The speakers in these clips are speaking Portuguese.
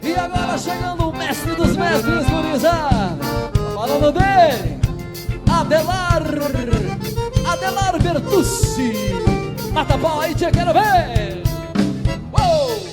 E agora chegando o mestre dos mestres, gurizada. Falando dele, Adelar Bertucci. Mata pau aí, tia, quero ver. Uou!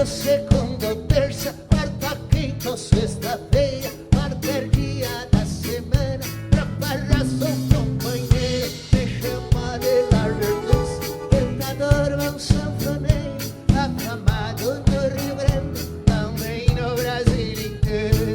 Segunda, terça, quarta, quinta, sexta-feira, qualquer dia da semana, pra farra sou companheiro, me chama Adelar Bertucci, cantador, um sanfoneiro, afamado no Rio Grande, também no Brasil inteiro.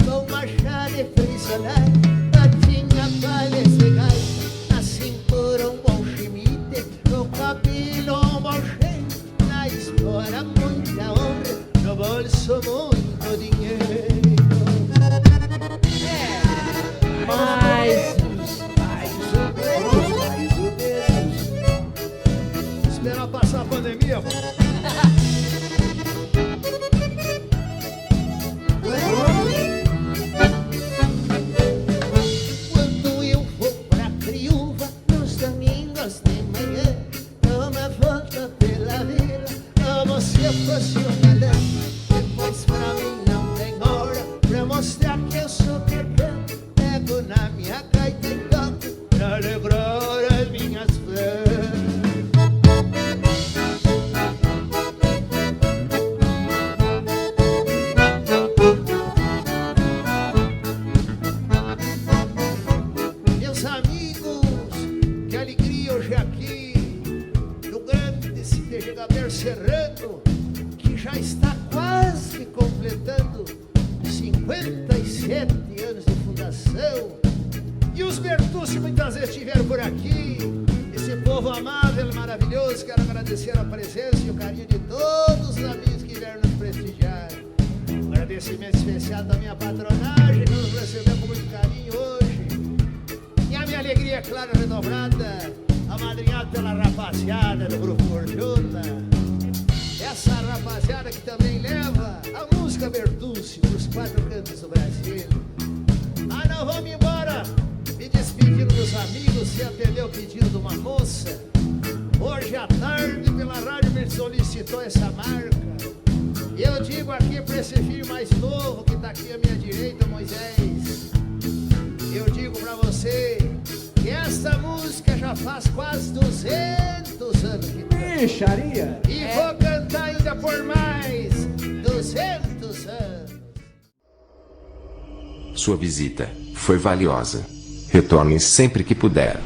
Com machado e frisolar, patinha, palha e cigarro, na cintura um bom chimite, no cabelo um bom cheio, na espora muita honra, no bolso muito dinheiro. Mais ou menos. Esperar passar a pandemia, pô. Se eu fosse um galã, depois pra mim não tem hora, pra mostrar que eu sou perdão, pego na minha gaita e toco, pra alegrar as minhas flores. Meus amigos, que alegria hoje aqui, no grande CTG Gabriel Serrano, que já está quase completando 57 anos de fundação. E os Bertucci muitas vezes estiveram por aqui. Esse povo amável e maravilhoso, quero agradecer a presença e o carinho de todos os amigos que vieram nos prestigiar. Um agradecimento especial da minha patronagem, que nos recebeu com muito carinho hoje. E a minha alegria, é claro, redobrada, amadrinhada pela rapaziada do Grupo Fortuna. Essa rapaziada que também leva a música Bertucci para os quatro cantos do Brasil. Ah, não, vamos embora. Me despedindo dos amigos, se atendeu o pedido de uma moça. Hoje à tarde, pela rádio, me solicitou essa marca. E eu digo aqui para esse filho mais novo que está aqui à minha direita, Moisés. Eu digo para você que essa música já faz quase 200 anos que tá. Bicharia. E vou cantar ainda por mais 200 anos. Sua visita foi valiosa. Retorne sempre que puder.